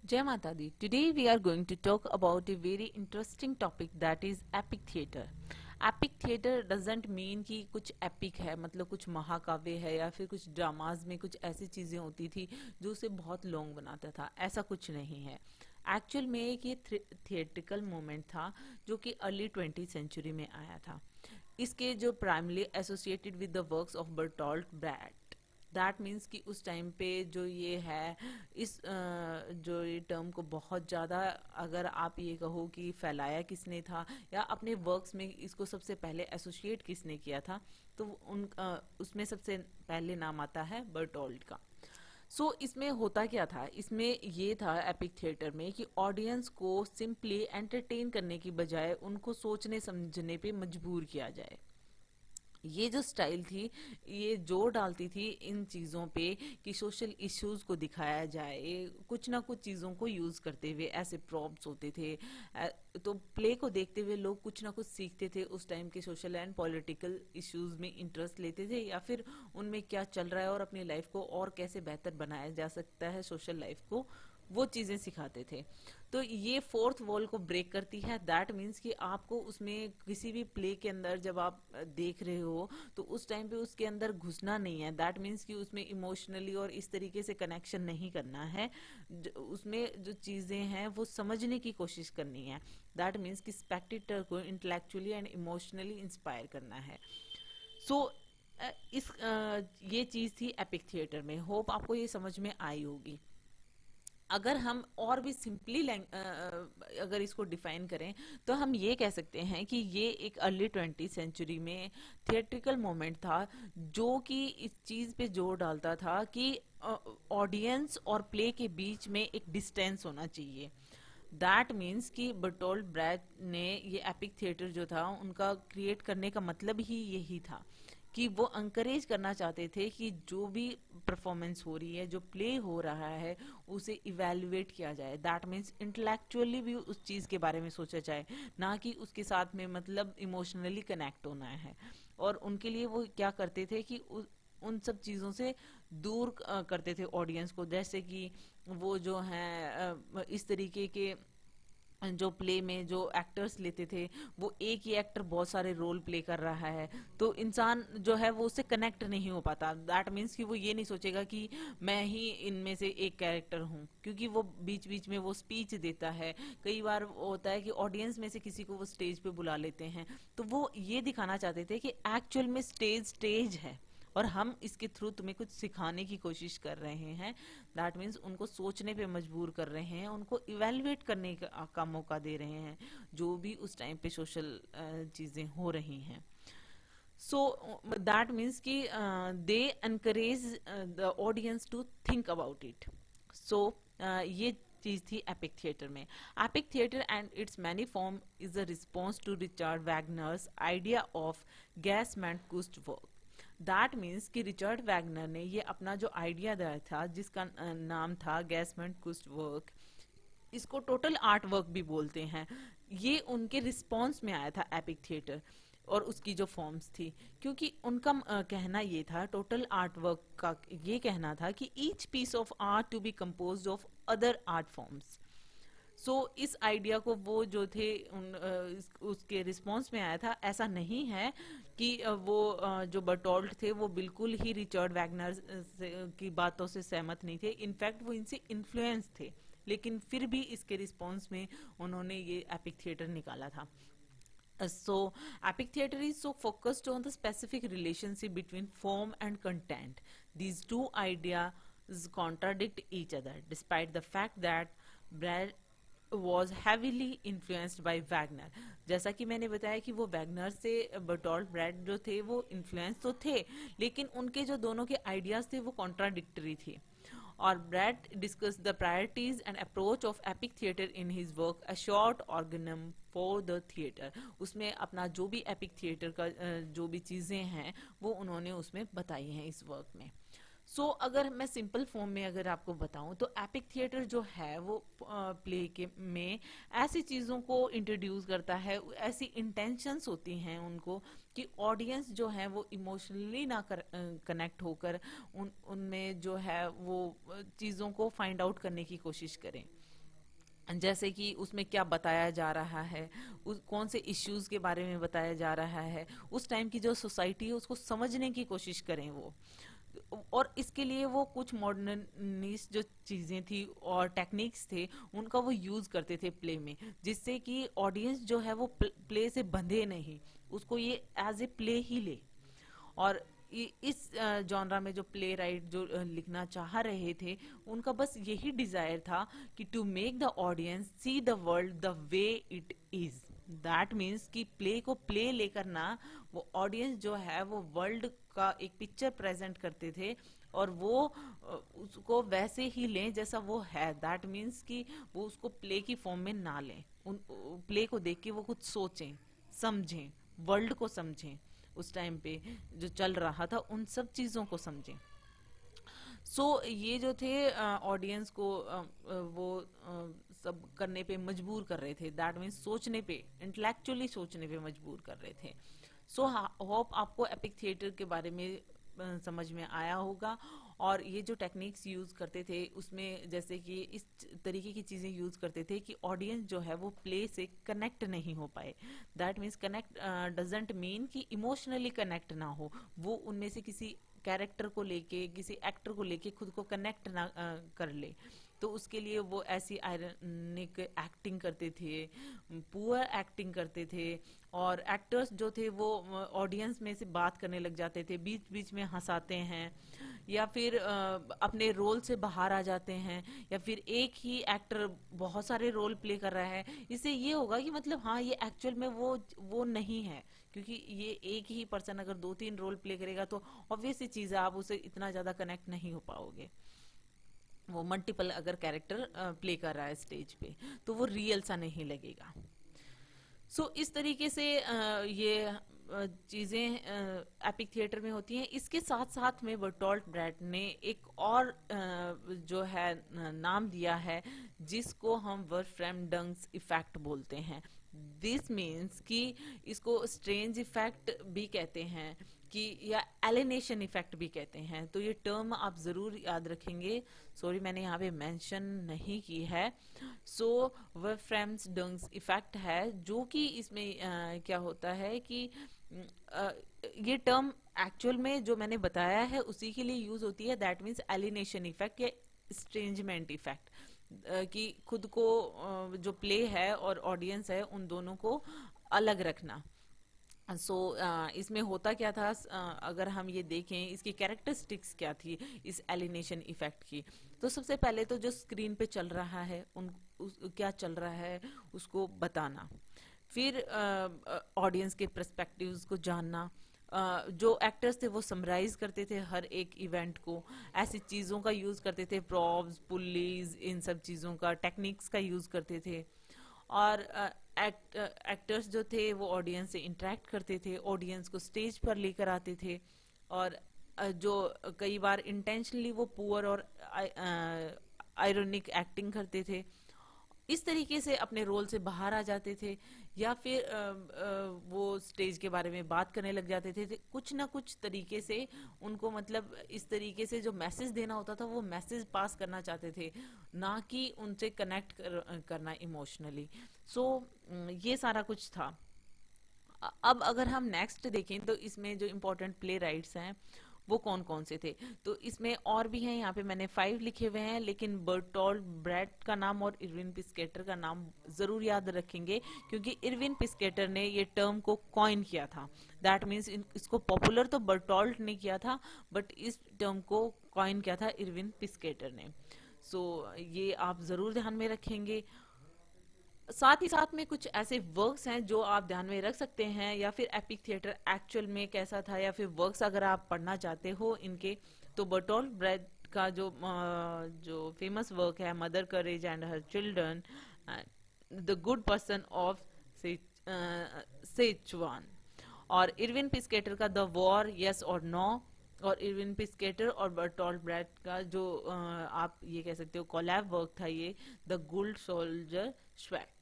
Jai Mata Di. Today we are going to talk about a very interesting topic, that is epic theater. Epic theatre doesn't mean कि कुछ epic है, मतलब कुछ महाकाव्य है या फिर कुछ ड्रामाज में कुछ ऐसी चीज़ें होती थी जो उसे बहुत लॉन्ग बनाता था। ऐसा कुछ नहीं है। एक्चुअल में एक ये थिएट्रिकल मोमेंट था जो कि अर्ली 20th सेंचुरी में आया था। इसके जो primarily associated with the works of Bertolt brat. That means कि उस टाइम पे जो ये है, इस जो ये टर्म को बहुत ज़्यादा, अगर आप ये कहो कि फैलाया किसने था या अपने वर्क्स में इसको सबसे पहले एसोसिएट किसने किया था, तो उसमें सबसे पहले नाम आता है बर्टोल्ट का। इसमें होता क्या था, इसमें ये था एपिक थिएटर में कि ऑडियंस को सिंपली एंटरटेन करने की बजाय उनको सोचने समझने पे मजबूर किया जाए। ये जो स्टाइल थी, ये जोर डालती थी इन चीज़ों पे कि सोशल इश्यूज को दिखाया जाए, कुछ ना कुछ चीज़ों को यूज़ करते हुए। ऐसे प्रॉप्स होते थे। तो प्ले को देखते हुए लोग कुछ ना कुछ सीखते थे, उस टाइम के सोशल एंड पॉलिटिकल इश्यूज में इंटरेस्ट लेते थे या फिर उनमें क्या चल रहा है और अपनी लाइफ को और कैसे बेहतर बनाया जा सकता है, सोशल लाइफ को, वो चीज़ें सिखाते थे। तो ये फोर्थ वॉल को ब्रेक करती है। दैट मीन्स कि आपको उसमें किसी भी प्ले के अंदर जब आप देख रहे हो तो उस टाइम पे उसके अंदर घुसना नहीं है। दैट मीन्स कि उसमें इमोशनली और इस तरीके से कनेक्शन नहीं करना है। उसमें जो चीज़ें हैं वो समझने की कोशिश करनी है। दैट मीन्स कि स्पेक्टेटर को इंटेलेक्चुअली एंड इमोशनली इंस्पायर करना है। सो ये चीज़ थी एपिक थिएटर में। होप आपको ये समझ में आई होगी। अगर हम और भी सिंपली अगर इसको डिफाइन करें तो हम ये कह सकते हैं कि ये एक अर्ली 20th सेंचुरी में थिएट्रिकल मोमेंट था जो कि इस चीज़ पे जोर डालता था कि ऑडियंस और प्ले के बीच में एक डिस्टेंस होना चाहिए। दैट मीन्स कि बर्टोल्ट ब्रेट ने ये एपिक थिएटर जो था उनका क्रिएट करने का मतलब ही यही था कि वो अंकरेज करना चाहते थे कि जो भी परफॉर्मेंस हो रही है, जो प्ले हो रहा है, उसे इवेल्युएट किया जाए। दैट मीन्स इंटेलेक्चुअली भी उस चीज़ के बारे में सोचा जाए, ना कि उसके साथ में मतलब इमोशनली कनेक्ट होना है। और उनके लिए वो क्या करते थे कि उन सब चीज़ों से दूर करते थे ऑडियंस को। जैसे कि वो जो हैं इस तरीके के जो प्ले में जो एक्टर्स लेते थे, वो एक ही एक्टर बहुत सारे रोल प्ले कर रहा है, तो इंसान जो है वो उससे कनेक्ट नहीं हो पाता। दैट मीन्स कि वो ये नहीं सोचेगा कि मैं ही इनमें से एक कैरेक्टर हूँ, क्योंकि वो बीच बीच में वो स्पीच देता है। कई बार होता है कि ऑडियंस में से किसी को वो स्टेज पे बुला लेते हैं, तो वो ये दिखाना चाहते थे कि एक्चुअल में स्टेज स्टेज है और हम इसके थ्रू तुम्हें कुछ सिखाने की कोशिश कर रहे हैं। दैट मीन्स उनको सोचने पे मजबूर कर रहे हैं, उनको इवेल्युएट करने का मौका दे रहे हैं जो भी उस टाइम पे सोशल चीज़ें हो रही हैं। सो दैट मीन्स कि they encourage the audience to think about it. So ये चीज थी एपिक थिएटर में। Epic theatre and its many form is a response to Richard Wagner's idea of gesamtkunstwerk. That means कि Richard Wagner ने ये अपना जो idea दिया था, जिसका नाम था गैसमैन कुस्ट वर्क, इसको टोटल आर्ट वर्क भी बोलते हैं, ये उनके रिस्पॉन्स में आया था एपिक थिएटर और उसकी जो फॉर्म्स थी। क्योंकि उनका कहना ये था, टोटल आर्ट वर्क का ये कहना था कि each piece of art to be composed of other art forms. इस आइडिया को वो जो थे उसके रिस्पॉन्स में आया था। ऐसा नहीं है कि जो बर्टोल्ट थे वो बिल्कुल ही रिचर्ड वैगनर की बातों से सहमत नहीं थे। इनफैक्ट वो इनसे इन्फ्लुएंस थे, लेकिन फिर भी इसके रिस्पॉन्स में उन्होंने ये एपिक थिएटर निकाला था। So, epic theater is so focused on the specific relationship between form and content. These two ideas contradict each other, despite the fact that Brad was heavily influenced by Wagner. जैसा कि मैंने बताया कि वो Wagner से Bertolt bread जो थे वो इन्फ्लुएंस तो थे, लेकिन उनके जो दोनों के आइडियाज थे वो कॉन्ट्राडिक्टरी थे। और Brecht discuss the priorities and approach of epic theatre in his work a short organum for the theatre. उसमें अपना जो भी एपिक थिएटर का जो भी चीज़ें हैं वो उन्होंने उसमें बताई हैं इस वर्क में। अगर मैं सिंपल फॉर्म में अगर आपको बताऊं तो एपिक थिएटर जो है वो प्ले के में ऐसी चीज़ों को इंट्रोड्यूस करता है, ऐसी इंटेंशंस होती हैं उनको कि ऑडियंस जो है वो इमोशनली ना कनेक्ट होकर उनमें जो है वो चीज़ों को फाइंड आउट करने की कोशिश करें। जैसे कि उसमें क्या बताया जा रहा है, उस कौन से इश्यूज के बारे में बताया जा रहा है, उस टाइम की जो सोसाइटी है उसको समझने की कोशिश करें वो। और इसके लिए वो कुछ मॉडर्निस्ट जो चीजें थी और टेक्निक्स थे उनका वो यूज करते थे प्ले में, जिससे कि ऑडियंस जो है वो प्ले से बंधे नहीं, उसको ये एज ए प्ले ही ले। और इस जॉनरा में जो प्ले राइट जो लिखना चाह रहे थे, उनका बस यही डिजायर था कि to make the audience see the world the way it is. That means कि प्ले को प्ले लेकर ना, वो ऑडियंस जो है वो वर्ल्ड का एक पिक्चर प्रेजेंट करते थे, और वो उसको वैसे ही लें जैसा वो है। दैट मीन्स कि वो उसको प्ले की फॉर्म में ना लें, उन प्ले को देख के वो कुछ सोचें, समझें, वर्ल्ड को समझें, उस टाइम पे जो चल रहा था उन सब चीजों को समझें। ये जो थे ऑडियंस को वो सब करने पे मजबूर कर रहे थे। दैट मीन्स सोचने पे, इंटेलेक्चुअली सोचने पे मजबूर कर रहे थे। होप आपको एपिक थिएटर के बारे में समझ में आया होगा। और ये जो टेक्निक्स यूज करते थे उसमें जैसे कि इस तरीके की चीजें यूज करते थे कि ऑडियंस जो है वो प्ले से कनेक्ट नहीं हो पाए। That means connect doesn't mean कि इमोशनली कनेक्ट ना हो, वो उनमें से किसी कैरेक्टर को लेके, किसी एक्टर को लेके खुद को कनेक्ट ना कर ले। तो उसके लिए वो ऐसी आयरनिक एक्टिंग करते थे, पुअर एक्टिंग करते थे, और एक्टर्स जो थे वो ऑडियंस में से बात करने लग जाते थे, बीच बीच में हंसाते हैं, या फिर अपने रोल से बाहर आ जाते हैं, या फिर एक ही एक्टर बहुत सारे रोल प्ले कर रहा है। इससे ये होगा कि मतलब हाँ ये एक्चुअल में वो नहीं है, क्योंकि ये एक ही पर्सन अगर दो तीन रोल प्ले करेगा तो ऑब्वियस सी चीज है, आप उसे इतना ज्यादा कनेक्ट नहीं हो पाओगे। वो मल्टीपल अगर कैरेक्टर प्ले कर रहा है स्टेज पे तो वो रियल सा नहीं लगेगा। इस तरीके से ये चीजें एपिक थिएटर में होती हैं। इसके साथ साथ में बर्टोल्ट ब्रेट ने एक और जो है नाम दिया है, जिसको हम वर्फ्रेम डंग्स इफेक्ट बोलते हैं। दिस मीन्स कि इसको स्ट्रेंज इफेक्ट भी कहते हैं, कि या एलिनेशन इफेक्ट भी कहते हैं। तो ये टर्म आप जरूर याद रखेंगे। सॉरी मैंने यहाँ पे मेंशन नहीं की है। वर्फ्रेम्स डंग्स इफेक्ट है, जो कि इसमें क्या होता है कि अ, ये टर्म एक्चुअल में जो मैंने बताया है उसी के लिए यूज होती है। दैट मीन्स एलिनेशन इफेक्ट या स्ट्रेंजमेंट इफेक्ट, कि खुद को जो प्ले है और ऑडियंस है उन दोनों को अलग रखना। इसमें होता क्या था, अगर हम ये देखें इसकी कैरेक्टरिस्टिक्स क्या थी इस एलिनेशन इफेक्ट की। तो सबसे पहले तो जो स्क्रीन पे चल रहा है क्या चल रहा है उसको बताना, फिर ऑडियंस के पर्सपेक्टिव्स को जानना। जो एक्टर्स थे वो समराइज करते थे हर एक इवेंट को, ऐसी चीज़ों का यूज़ करते थे, प्रॉप्स, पुल्लीज, इन सब चीज़ों का, टेक्निक्स का यूज़ करते थे। और एक्टर्स जो थे वो ऑडियंस से इंटरेक्ट करते थे, ऑडियंस को स्टेज पर लेकर आते थे। और जो कई बार इंटेंशनली वो पुअर और आयरोनिक एक्टिंग करते थे, इस तरीके से अपने रोल से बाहर आ जाते थे। या फिर वो स्टेज के बारे में बात करने लग जाते थे, कुछ ना कुछ तरीके से उनको, मतलब इस तरीके से जो मैसेज देना होता था वो मैसेज पास करना चाहते थे, ना कि उनसे कनेक्ट करना इमोशनली। ये सारा कुछ था। अब अगर हम नेक्स्ट देखें तो इसमें जो इम्पोर्टेंट प्ले राइट्स हैं वो कौन कौन से थे, तो इसमें और भी हैं। यहाँ पे मैंने 5 लिखे हुए हैं, लेकिन बर्टोल्ट ब्रेट का नाम और इरविन पिस्केटर का नाम जरूर याद रखेंगे, क्योंकि इरविन पिस्केटर ने ये टर्म को कॉइन किया था। दैट मीन्स इसको पॉपुलर तो बर्टोल्ट ने किया था, बट इस टर्म को कॉइन किया था इरविन पिस्केटर ने। ये आप जरूर ध्यान में रखेंगे। साथ ही साथ में कुछ ऐसे वर्क्स हैं जो आप ध्यान में रख सकते हैं, या फिर एपिक थिएटर एक्चुअल में कैसा था, या फिर वर्क्स अगर आप पढ़ना चाहते हो इनके, तो बर्टोल्ट ब्रेट का जो फेमस वर्क है, mother courage and her children, the good person of Szechuan, और इरविन पिस्केटर का द वॉर यस और नो, और इरविन पिस्केटर और बर्टोल्ट ब्रेट का जो आप ये कह सकते हो कोलैब वर्क था, ये द गुड सोल्जर श्वैक।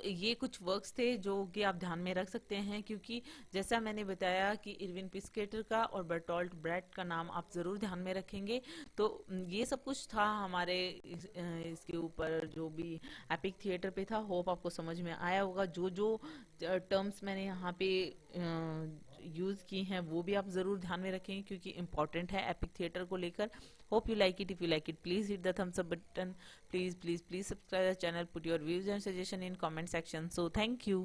ये कुछ वर्क्स थे जो कि आप ध्यान में रख सकते हैं, क्योंकि जैसा मैंने बताया कि इरविन पिस्केटर का और बर्टोल्ट ब्रेट का नाम आप ज़रूर ध्यान में रखेंगे। तो ये सब कुछ था हमारे इसके ऊपर जो भी एपिक थिएटर पे था। होप आपको समझ में आया होगा। जो जो टर्म्स मैंने यहाँ पे यूज़ की हैं वो भी आप ज़रूर ध्यान में रखेंगे, क्योंकि इम्पॉर्टेंट है एपिक थिएटर को लेकर। Hope you like it. If you like it, please hit the thumbs up button. Please subscribe the channel, put your views and suggestion in comment section. So thank you.